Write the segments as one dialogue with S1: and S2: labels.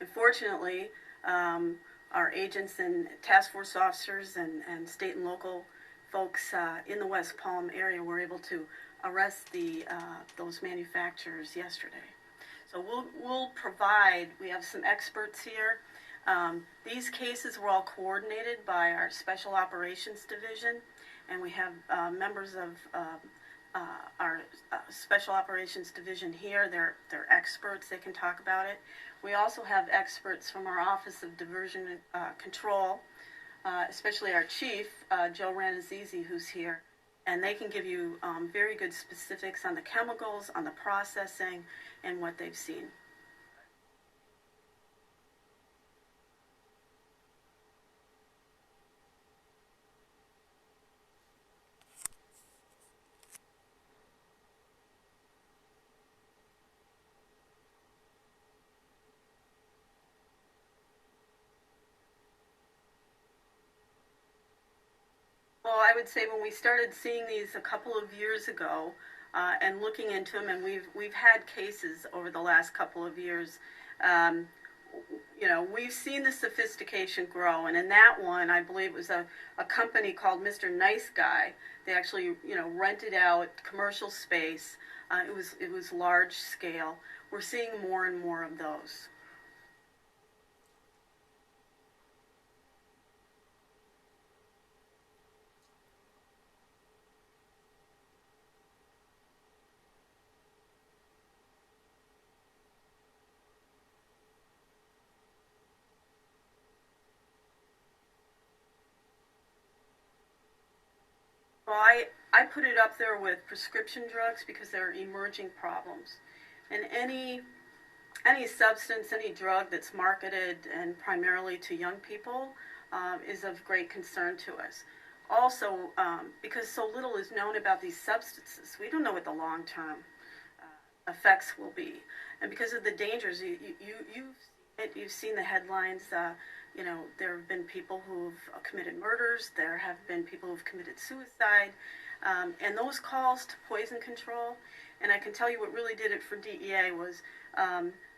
S1: And fortunately, our agents and task force officers and state and local folks in the West Palm area were able to arrest those manufacturers yesterday. So we'll provide, we have some experts here. These cases were all coordinated by our Special Operations Division, and we have members of our Special Operations Division here. They're experts. They can talk about it. We also have experts from our Office of Diversion Control, especially our chief, Joe Ranazizi, who's here. And they can give you very good specifics on the chemicals, on the processing, and what they've seen. Well, I would say when we started seeing these a couple of years ago and looking into them, and we've had cases over the last couple of years, um, we've seen the sophistication grow. And in that one, I believe it was a company called Mr. Nice Guy. They actually, rented out commercial space. It was large scale. We're seeing more and more of those. Well, I put it up there with prescription drugs because they're emerging problems. And any substance, any drug that's marketed and primarily to young people is of great concern to us. Also, because so little is known about these substances, we don't know what the long-term effects will be. And because of the dangers, you've seen the headlines. There have been people who've committed murders. There have been people who've committed suicide. And those calls to poison control, and I can tell you what really did it for DEA was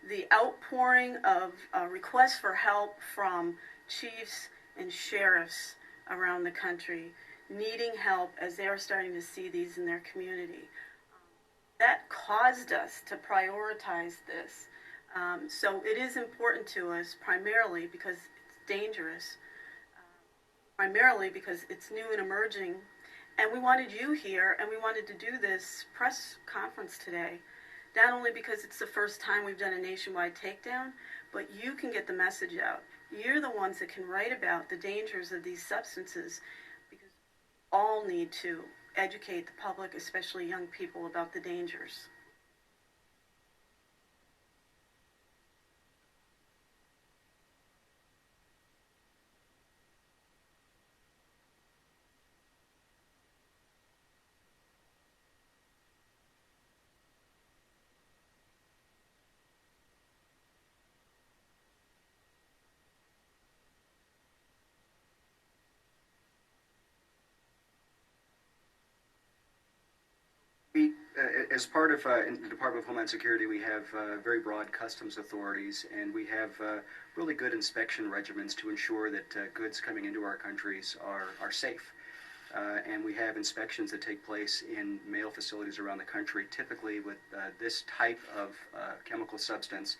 S1: the outpouring of requests for help from chiefs and sheriffs around the country needing help as they are starting to see these in their community. That caused us to prioritize this. So it is important to us primarily because it's dangerous, primarily because it's new and emerging. And we wanted you here, and we wanted to do this press conference today, not only because it's the first time we've done a nationwide takedown, but you can get the message out. You're the ones that can write about the dangers of these substances, because we all need to educate the public, especially young people, about the dangers.
S2: We, as part of in the Department of Homeland Security, we have very broad customs authorities, and we have really good inspection regimens to ensure that goods coming into our countries are safe. And we have inspections that take place in mail facilities around the country. Typically, with this type of chemical substance,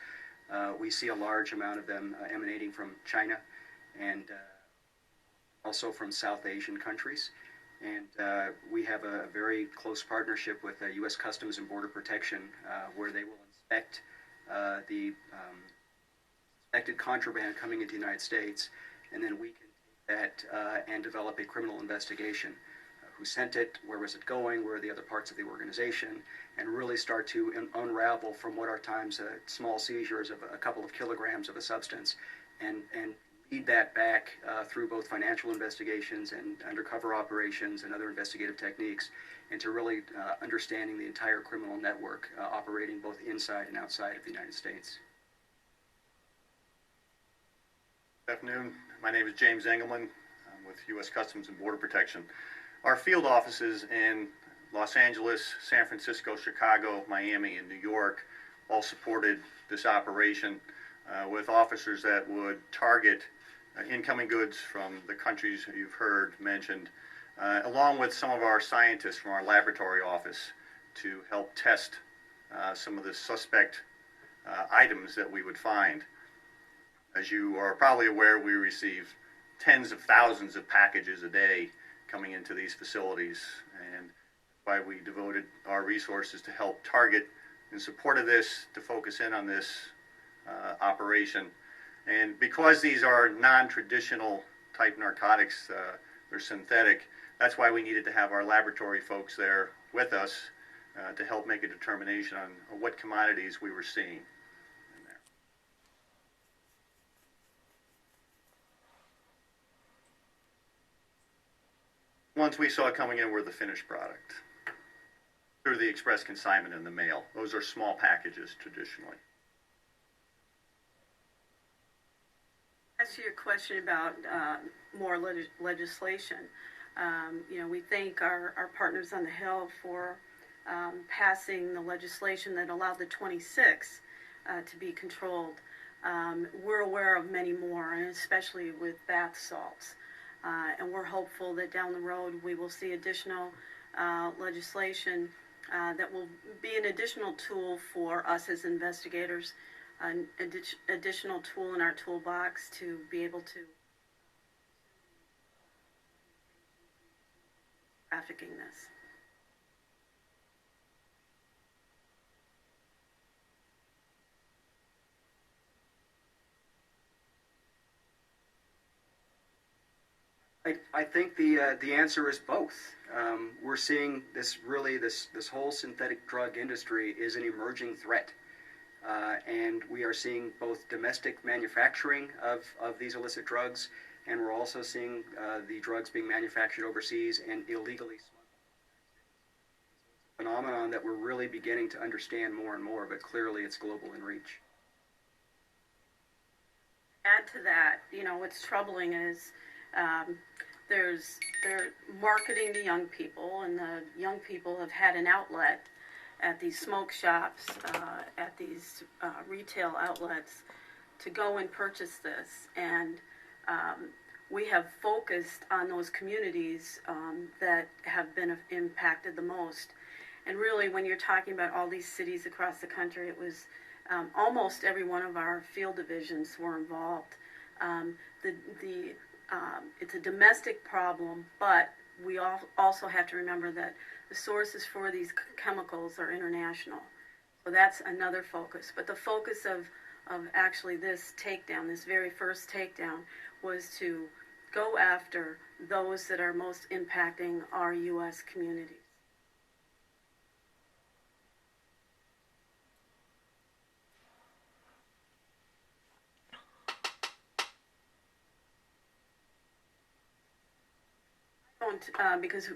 S2: we see a large amount of them emanating from China and also from South Asian countries. And we have a very close partnership with U.S. Customs and Border Protection, where they will inspect the suspected contraband coming into the United States, and then we can take that and develop a criminal investigation. Who sent it? Where was it going? Where are the other parts of the organization? And really start to unravel from what are times small seizures of a couple of kilograms of a substance, and lead that back through both financial investigations and undercover operations and other investigative techniques into really understanding the entire criminal network operating both inside and outside of the United States.
S3: Good afternoon. My name is James Engelman. I'm with U.S. Customs and Border Protection. Our field offices in Los Angeles, San Francisco, Chicago, Miami, and New York all supported this operation. with officers that would target incoming goods from the countries you've heard mentioned, along with some of our scientists from our laboratory office to help test some of the suspect items that we would find. As you are probably aware, we receive tens of thousands of packages a day coming into these facilities, and why we devoted our resources to help target in support of this, to focus in on this operation. And because these are non-traditional type narcotics, they're synthetic, that's why we needed to have our laboratory folks there with us to help make a determination on what commodities we were seeing in there. Ones we saw coming in were the finished product through the express consignment in the mail. Those are small packages traditionally.
S1: As to your question about more legislation, we thank our partners on the Hill for passing the legislation that allowed the 26 to be controlled. We're aware of many more, and especially with bath salts. And we're hopeful that down the road we will see additional legislation that will be an additional tool for us as investigators, an additional tool in our toolbox to be able to trafficking this.
S2: I think the answer is both. We're seeing this whole synthetic drug industry is an emerging threat. And we are seeing both domestic manufacturing of these illicit drugs, and we're also seeing the drugs being manufactured overseas and illegally smuggled. It's a phenomenon that we're really beginning to understand more and more, but clearly it's global in reach.
S1: Add to that, what's troubling is they're marketing to young people, and the young people have had an outlet at these smoke shops, at these retail outlets to go and purchase this. And we have focused on those communities that have been impacted the most. And really, when you're talking about all these cities across the country, it was almost every one of our field divisions were involved. It's a domestic problem, but we also have to remember that the sources for these chemicals are international. So that's another focus. But the focus of actually this takedown, this very first takedown, was to go after those that are most impacting our U.S. communities. Because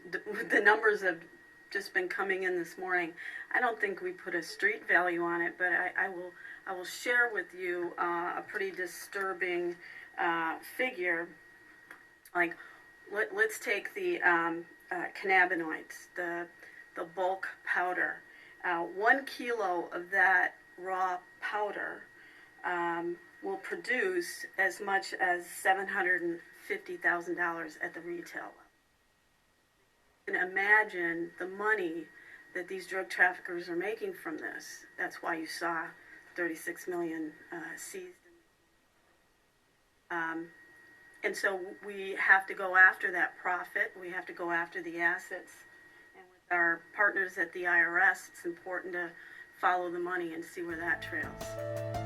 S1: the numbers have just been coming in this morning, I don't think we put a street value on it, but I will share with you a pretty disturbing figure. Like, let's take the cannabinoids, the bulk powder. 1 kilo of that raw powder will produce as much as $750,000 at the retail level. You can imagine the money that these drug traffickers are making from this. That's why you saw 36 million seized. And so we have to go after that profit. We have to go after the assets. And with our partners at the IRS, it's important to follow the money and see where that trails.